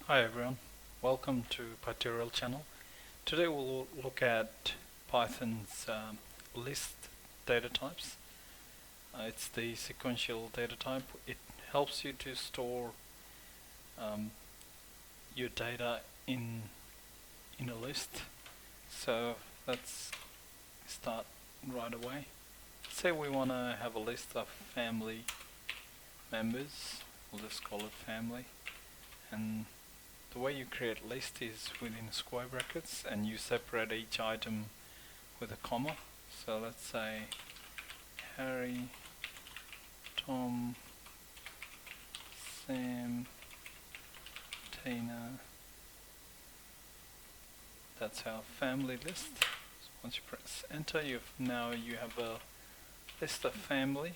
Hi everyone, welcome to Pytutorial channel. Today we'll look at Python's list data types. It's the sequential data type. It helps you to store um, your data in a list. So let's start right away. Say we want to have a list of family members. We'll just call it family, and the way you create a list is within square brackets, and you separate each item with a comma. So let's say Harry, Tom, Sam, Tina. That's our family list. So once you press enter, you have a list of family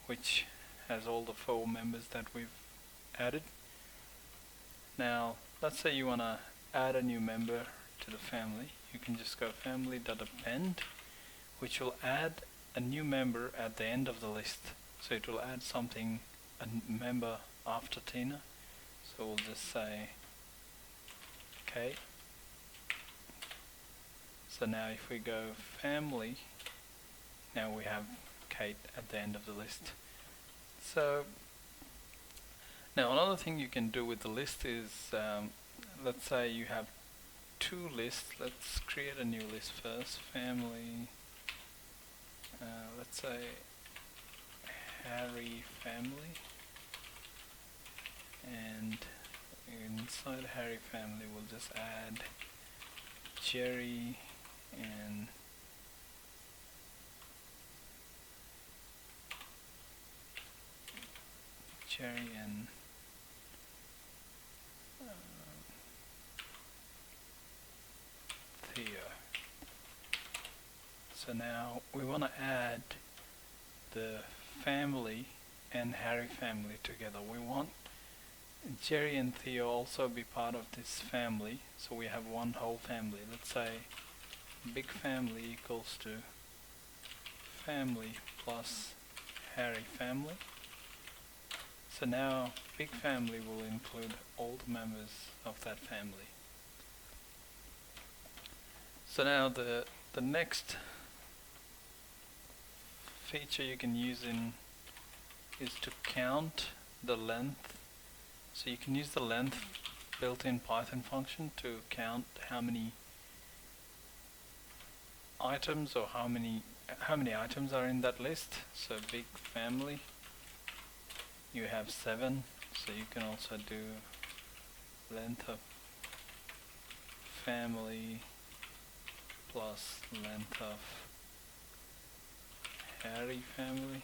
which has all the 4 members that we've added. Now, let's say you want to add a new member to the family. You can just go family.append, which will add a new member at the end of the list. So it will add something, a member after Tina. So we'll just say Kate. So now if we go family, now we have Kate at the end of the list. So now another thing you can do with the list is, let's say you have 2 lists. Let's create a new list first. Family, let's say Harry family, and inside Harry family we'll just add Jerry and Theo. So now we want to add the family and Harry family together. We want Jerry and Theo also be part of this family, so we have one whole family. Let's say big family equals to family plus Harry family. So now big family will include all the members of that family. So now the next feature you can use is to count the length. So you can use the length built-in Python function to count how many items or how many items are in that list. So big family, you have 7, so you can also do length of family plus length of Harry family,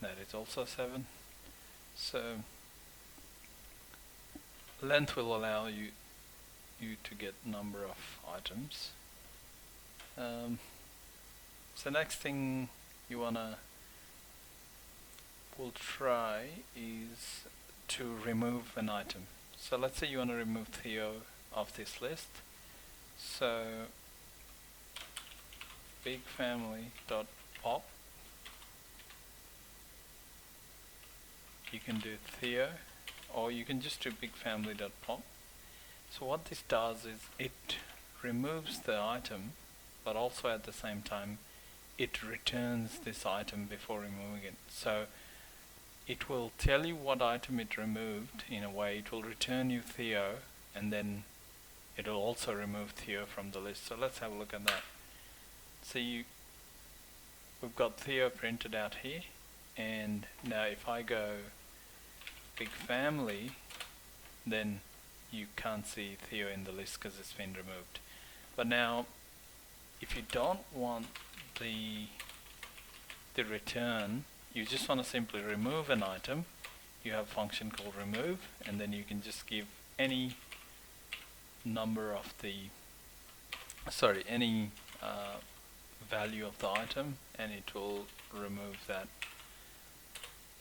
that is also 7. So length will allow you to get number of items. So next thing we'll try is to remove an item. So let's say you want to remove Theo off this list. So big family dot pop, you can do Theo, or you can just do big family dot pop. So what this does is it removes the item, but also at the same time it returns this item before removing it. So it will tell you what item it removed. In a way, it will return you Theo, and then it will also remove Theo from the list. So let's have a look at that. So we've got Theo printed out here, and now if I go big family, then you can't see Theo in the list because it's been removed. But now if you don't want the return, you just want to simply remove an item, you have a function called remove, and then you can just give any number of any value of the item, and it will remove that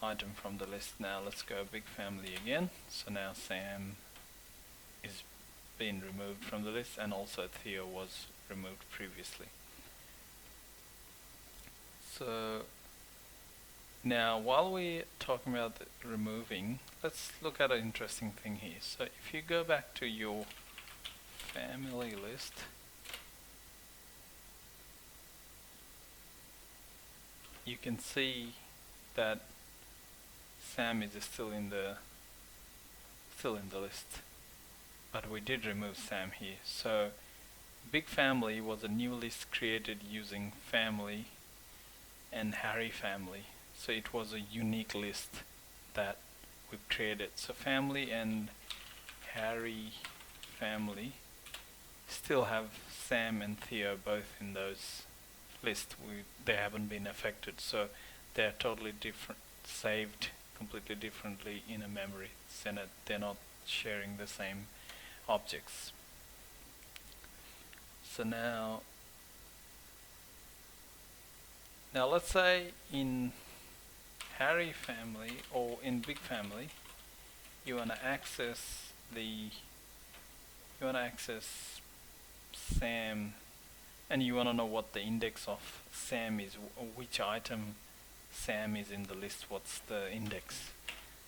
item from the list. Now let's go big family again. So now Sam is being removed from the list, and also Theo was removed previously. So Now, while we're talking about the removing, let's look at an interesting thing here. So if you go back to your family list, you can see that Sam is still in the list, but we did remove Sam here. So Big Family was a new list created using family and Harry family. So it was a unique list that we've created. So family and Harry family still have Sam and Theo both in those lists. They haven't been affected, so they're totally different, saved completely differently in a memory. So they're not sharing the same objects. So now let's say in Harry family or in Big Family, you want to access Sam, and you want to know what the index of Sam is, which item Sam is in the list, what's the index.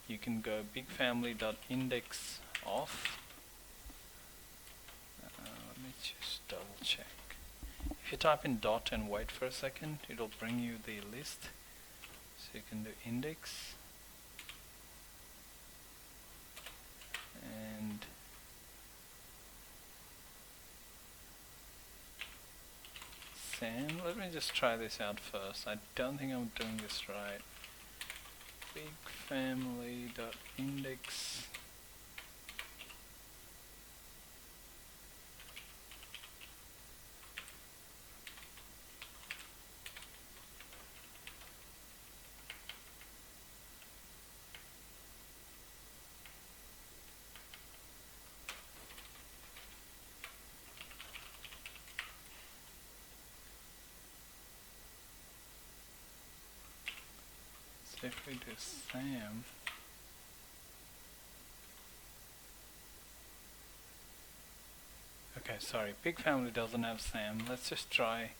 You can go bigfamily.index of, let me just double check. If you type in dot and wait for a second, it'll bring you the list. So you can do index and Sam. Let me just try this out first. I don't think I'm doing this right. Bigfamily.index. So if we do Sam, okay, sorry, Big Family doesn't have Sam. Let's just try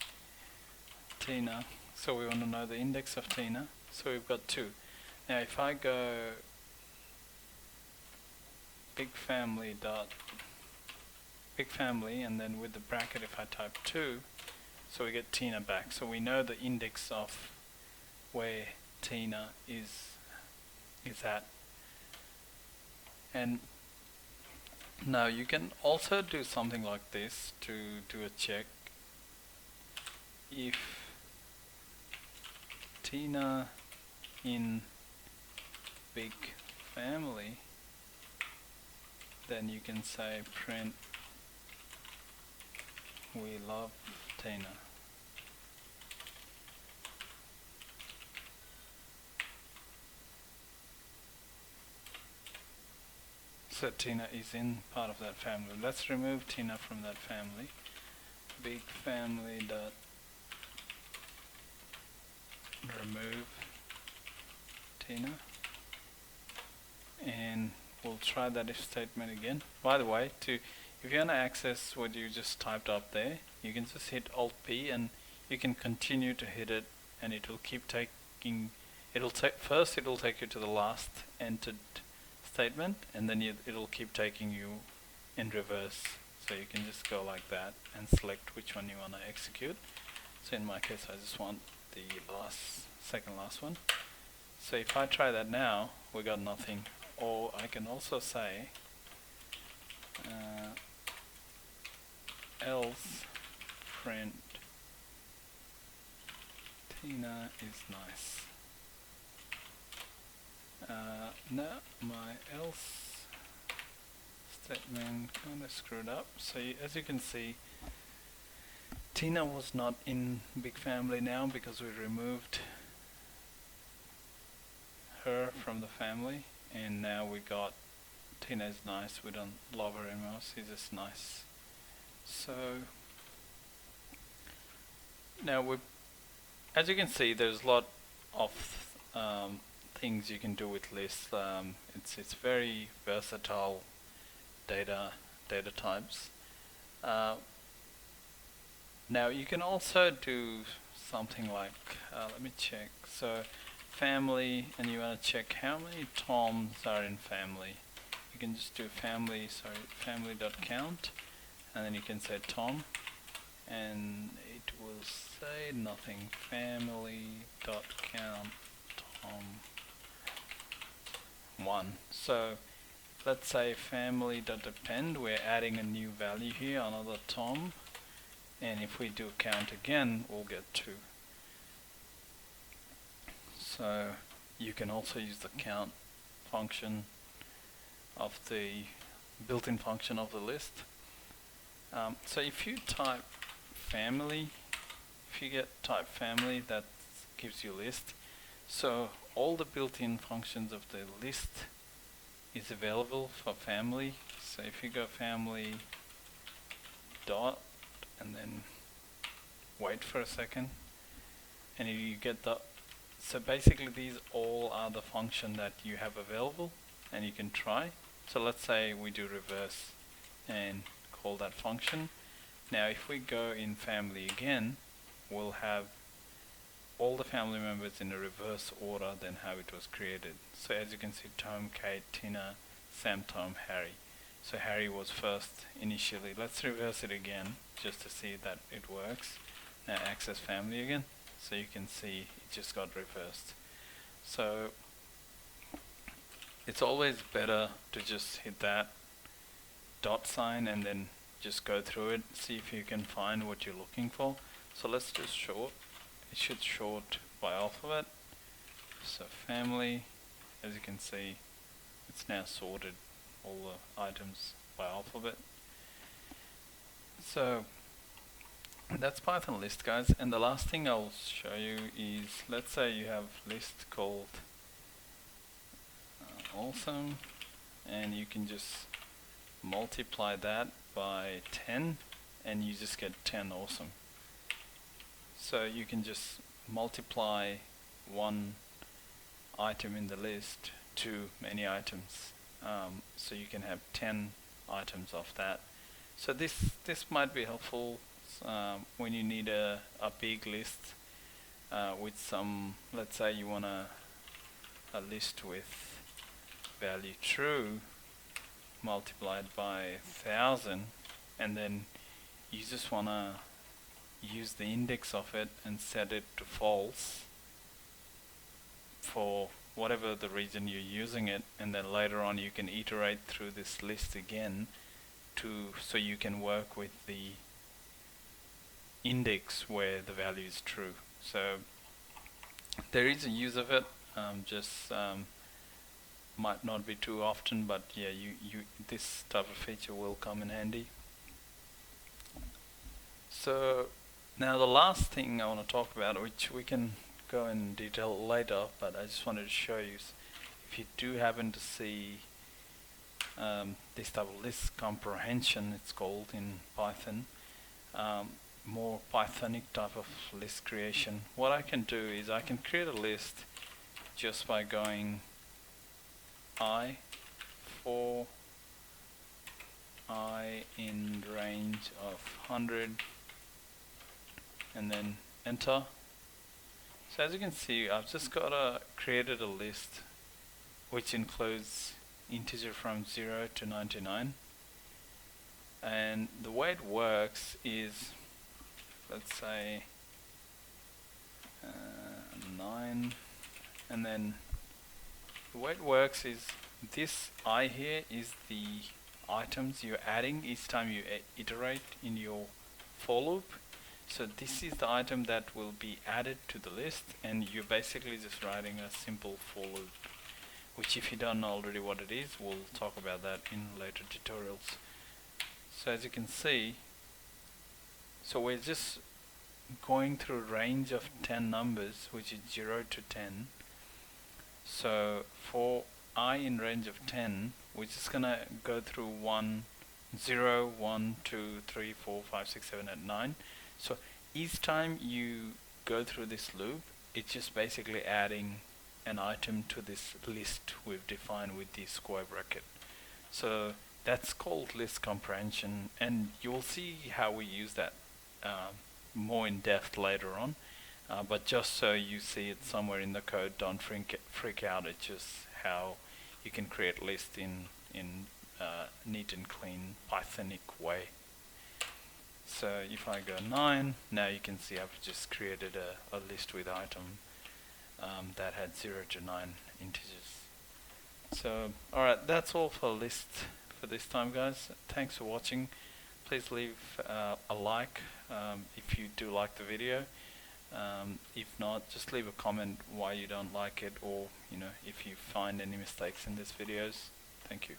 Tina. So we want to know the index of Tina. So we've got 2. Now if I go big family and then with the bracket if I type 2, so we get Tina back. So we know the index of where Tina is at. And now you can also do something like this to do a check. If Tina in Big Family, then you can say print we love Tina. So Tina is in part of that family. Let's remove Tina from that family. Big family dot remove Tina, and we'll try that if statement again. By the way, if you want to access what you just typed up there, you can just hit Alt P and you can continue to hit it, and it will keep taking. First it will take you to the last entered statement, and then it'll keep taking you in reverse. So you can just go like that and select which one you want to execute. So in my case, I just want the second last one. So if I try that now, we got nothing. Or I can also say else print Tina is nice. Now my else statement kind of screwed up. So as you can see, Tina was not in Big Family now because we removed her from the family, and now we got Tina is nice. We don't love her anymore. She's just nice. So now as you can see, there's a lot of things you can do with lists. It's very versatile data types. Now you can also do something like let me check. So family, and you want to check how many toms are in family. You can just do family.count, and then you can say tom, and it will say nothing. Family.count tom 1. So let's say family.append, we're adding a new value here, another tom, and if we do count again, we'll get 2. So you can also use the count function of the built-in function of the list. So if you type family, if you type family, that gives you list. So all the built-in functions of the list is available for family. So if you go family dot and then wait for a second, and if you get the, so basically these all are the function that you have available and you can try. So let's say we do reverse and call that function. Now if we go in family again, we'll have all the family members in a reverse order than how it was created. So as you can see, Tom, Kate, Tina, Sam, Tom, Harry. So Harry was first initially. Let's reverse it again just to see that it works. Now access family again. So you can see it just got reversed. So it's always better to just hit that dot sign and then just go through it, see if you can find what you're looking for. So let's just sort. It should sort by alphabet. So family, as you can see, it's now sorted all the items by alphabet. So that's Python list, guys. And the last thing I'll show you is, let's say you have list called awesome, and you can just multiply that by 10 and you just get 10 awesome. So you can just multiply one item in the list to many items. So you can have 10 items of that. So this might be helpful when you need a big list with some, let's say you want a list with value true multiplied by 1000, and then you just want to use the index of it and set it to false for whatever the reason you're using it, and then later on you can iterate through this list again so you can work with the index where the value is true. So there is a use of it, might not be too often, but yeah, this type of feature will come in handy. So now the last thing I want to talk about, which we can go in detail later, but I just wanted to show you, if you do happen to see this type of list comprehension, it's called in Python, more Pythonic type of list creation, what I can do is I can create a list just by going I for I in range of 100 and then enter. So as you can see, I've just created a list which includes integer from 0 to 99, and the way it works is, let's say 9, and then the way it works is this I here is the items you're adding each time you iterate in your for loop. So this is the item that will be added to the list, and you're basically just writing a simple for loop, which if you don't know already what it is, we'll talk about that in later tutorials. So as you can see, so we're just going through a range of 10 numbers, which is 0 to 10. So for I in range of 10, we're just gonna go through 1, 0, 1, 2, 3, 4, 5, 6, 7, 8, 9. So each time you go through this loop, it's just basically adding an item to this list we've defined with the square bracket. So that's called list comprehension, and you'll see how we use that more in depth later on. but just so you see it somewhere in the code, don't freak out. It's just how you can create lists in neat and clean Pythonic way. So if I go 9, now you can see I've just created a list with item that had 0 to 9 integers. So alright, that's all for list for this time, guys. Thanks for watching. Please leave a like if you do like the video. If not, just leave a comment why you don't like it, or if you find any mistakes in these videos. Thank you.